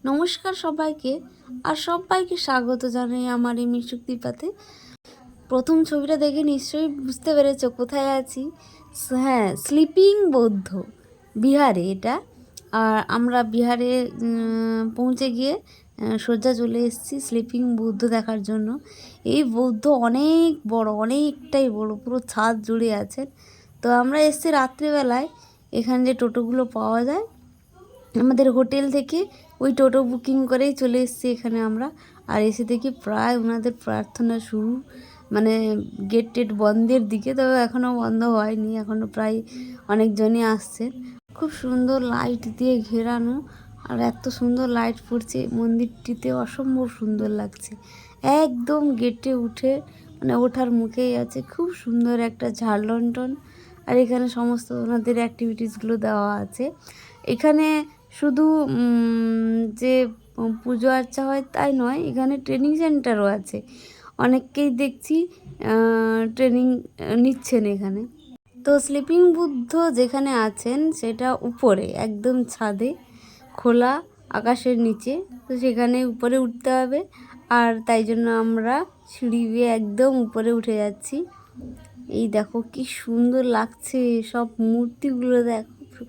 নমস্কার সবাইকে, আর সবাইকে স্বাগত জানাই আমার এই মিশুক দীপাতে। প্রথম ছবিটা দেখে নিশ্চয়ই বুঝতে পেরেছো কোথায় আছি। হ্যাঁ, স্লিপিং বৌদ্ধ, বিহারে এটা। আর আমরা বিহারে পৌঁছে গিয়ে সোজা চলে এসেছি স্লিপিং বৌদ্ধ দেখার জন্য। এই বৌদ্ধ অনেক বড়, অনেকটাই বড়, পুরো ছাদ জুড়ে আছেন। তো আমরা এসেছি রাত্রিবেলায়। এখানে যে টোটোগুলো পাওয়া যায়, আমাদের হোটেল থেকে ওই টোটো বুকিং করেই চলে এসেছি এখানে আমরা। আর এসে দেখি প্রায় ওনাদের প্রার্থনা শুরু, মানে গেট টেট বন্ধের দিকে, তবে এখনও বন্ধ হয়নি, এখনও প্রায় অনেকজনই আসছে। খুব সুন্দর লাইট দিয়ে ঘেরানো, আর এত সুন্দর লাইট পড়ছে মন্দিরটিতে, অসম্ভব সুন্দর লাগছে। একদম গেটে উঠে, মানে ওঠার মুখেই আছে খুব সুন্দর একটা ঝাড় লণ্ঠন। আর এখানে সমস্ত ওনাদের অ্যাক্টিভিটিসগুলো দেওয়া আছে। এখানে শুধু যে পুজো আর্চা হয় তাই নয়, এখানে ট্রেনিং সেন্টারও আছে। অনেককেই দেখছি ট্রেনিং নিচ্ছেন এখানে। তো স্লিপিং বুদ্ধ যেখানে আছেন সেটা উপরে, একদম ছাদে, খোলা আকাশের নিচে। তো সেখানে উপরে উঠতে হবে, আর তাই জন্য আমরা সিঁড়ি বেয়ে একদম উপরে উঠে যাচ্ছি। এই দেখো কি সুন্দর লাগছে, সব মূর্তিগুলো দেখো,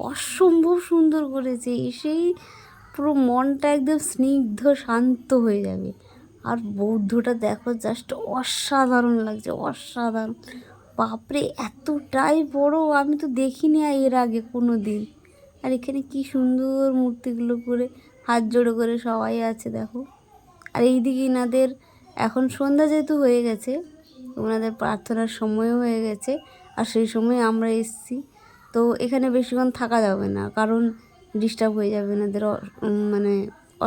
অসম্ভব সুন্দর করেছে। এসেই পুরো মনটা একদম স্নিগ্ধ শান্ত হয়ে যাবে। আর বৌদ্ধটা দেখো, জাস্ট অসাধারণ লাগছে, অসাধারণ। বাপরে, এতটাই বড়, আমি তো দেখিনি এর আগে কোনো দিন। আর এখানে কি সুন্দর মূর্তিগুলো করে হাত জোড়ো করে সবাই আছে দেখো। আর এইদিকে এনাদের এখন সন্ধ্যা যেহেতু হয়ে গেছে, ওনাদের প্রার্থনার সময়ও হয়ে গেছে, আর সেই সময় আমরা এসেছি। তো এখানে বেশিক্ষণ থাকা যাবে না, কারণ ডিস্টার্ব হয়ে যাবে, এনাদের মানে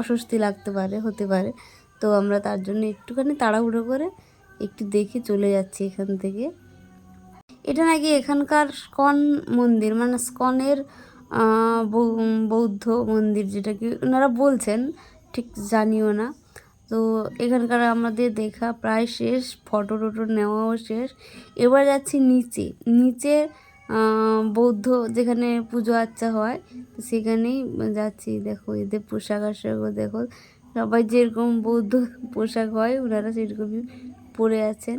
অস্বস্তি লাগতে পারে, হতে পারে। তো আমরা তার জন্য একটুখানি তাড়াহুড়ো করে একটু দেখে চলে যাচ্ছি এখান থেকে। এটা নাকি এখানকার স্কন মন্দির, মানে স্কনের বৌদ্ধ মন্দির, যেটা কি ওনারা বলছেন, ঠিক জানিও না। তো এখানকার আমাদের দেখা প্রায় শেষ, ফটো টটো নেওয়াও শেষ। এবার যাচ্ছি নিচে। নিচে বৌদ্ধ যেখানে পুজো আর্চা হয়, তো সেখানেই যাচ্ছি। দেখো এদের পোশাক আশাকও দেখো, সবাই যেরকম বৌদ্ধ পোশাক হয় ওনারা সেরকমই পরে আছেন।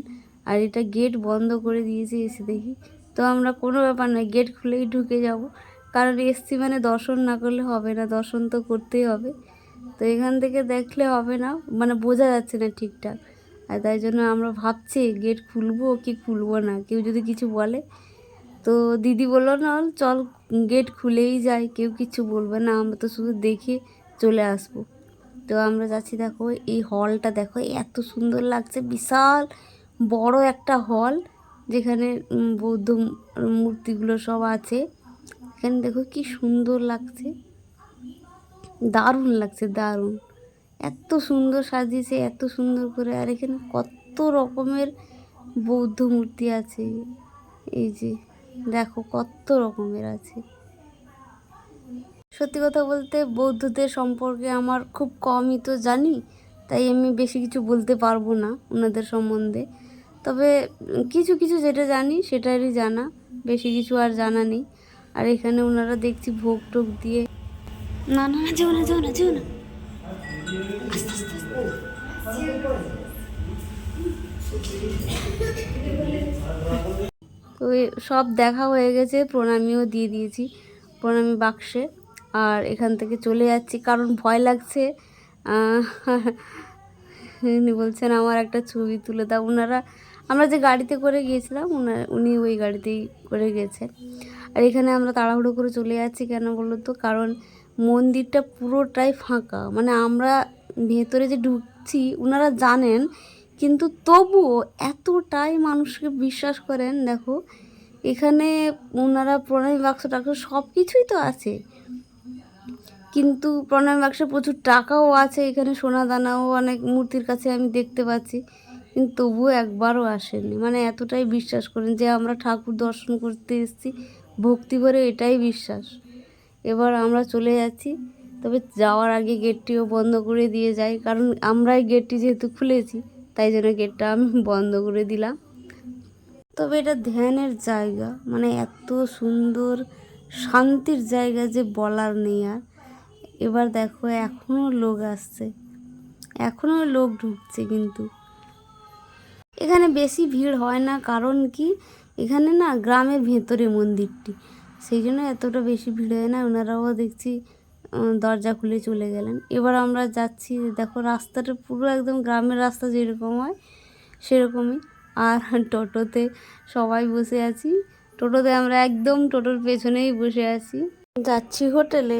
আর এটা গেট বন্ধ করে দিয়েছে, এসে দেখি। তো আমরা কোনো ব্যাপার নয়, গেট খুলেই ঢুকে যাব, কারণ এসছি মানে দর্শন না করলে হবে না, দর্শন তো করতেই হবে। তো এখান থেকে দেখলে হবে না, মানে বোঝা যাচ্ছে না ঠিকঠাক। আর তাই জন্য আমরা ভাবছি গেট খুলবো কি খুলবো না, কেউ যদি কিছু বলে। তো দিদি বললো না, চল গেট খুলেই যাই, কেউ কিছু বলবে না, আমরা তো শুধু দেখে চলে আসবো। তো আমরা যাচ্ছি। দেখো এই হলটা দেখো, এত সুন্দর লাগছে, বিশাল বড় একটা হল, যেখানে বৌদ্ধ মূর্তিগুলো সব আছে। এখানে দেখো কি সুন্দর লাগছে, দারুণ লাগছে, দারুণ। এত সুন্দর সাজিয়েছে, এত সুন্দর করে। আর এখানে কত রকমের বৌদ্ধ মূর্তি আছে, এই যে দেখো কত রকমের আছে। সত্যি কথা বলতে বৌদ্ধদের সম্পর্কে আমার খুব কমই তো জানি, তাই আমি বেশি কিছু বলতে পারবো না ওনাদের সম্বন্ধে। তবে কিছু কিছু যেটা জানি সেটারই জানা, বেশি কিছু আর জানা নেই। আর এখানে ওনারা দেখছি ভোগ টোগ দিয়ে, না না না, যেও না যেও না যেও না, আস্তে আস্তে তো সব দেখা হয়ে গেছে, প্রণামীও দিয়ে দিয়েছি প্রণামী বাক্সে। আর এখান থেকে চলে যাচ্ছি, কারণ ভয় লাগছে। উনি বলছেন আমার একটা ছবি তুলে দাও। ওনারা, আমরা যে গাড়িতে করে গিয়েছিলাম, উনি ওই গাড়িতেই করে গেছেন। আর এখানে আমরা তাড়াহুড়ো করে চলে যাচ্ছি কেন বলো তো, কারণ মন্দিরটা পুরোটাই ফাঁকা, মানে আমরা ভেতরে যে ঢুকছি ওনারা জানেন, কিন্তু তবুও এতটাই মানুষকে বিশ্বাস করেন। দেখো এখানে ওনারা প্রণামী বাক্স টাক্স সব কিছুই তো আছে, কিন্তু প্রণামী বাক্সে প্রচুর টাকাও আছে, এখানে সোনা দানাও অনেক মূর্তির কাছে আমি দেখতে পাচ্ছি, কিন্তু তবুও একবারও আসেনি। মানে এতটাই বিশ্বাস করেন যে আমরা ঠাকুর দর্শন করতে এসেছি ভক্তি করে, এটাই বিশ্বাস। এবার আমরা চলে যাচ্ছি, তবে যাওয়ার আগে গেটটিও বন্ধ করে দিয়ে যাই, কারণ আমরাই গেটটি যেহেতু খুলেছি, তাই জন্য গেটটা আমি বন্ধ করে দিলাম। তবে এটা ধ্যানের জায়গা, মানে এত সুন্দর শান্তির জায়গা যে বলার নেই। আর এবার দেখো এখনও লোক আসছে, এখনও লোক ঢুকছে, কিন্তু এখানে বেশি ভিড় হয় না, কারণ কি এখানে না গ্রামের ভেতরে মন্দিরটি, সেই জন্য এতটা বেশি ভিড় হয় না। ওনারাও দেখছি দরজা খুলে চলে গেলেন। এবার আমরা যাচ্ছি, দেখো রাস্তাটা পুরো একদম গ্রামের রাস্তা যেরকম হয় সেরকমই। আর টোটোতে সবাই বসে আছি, টোটোতে আমরা একদম টোটোর পেছনেই বসে আছি। যাচ্ছি হোটেলে,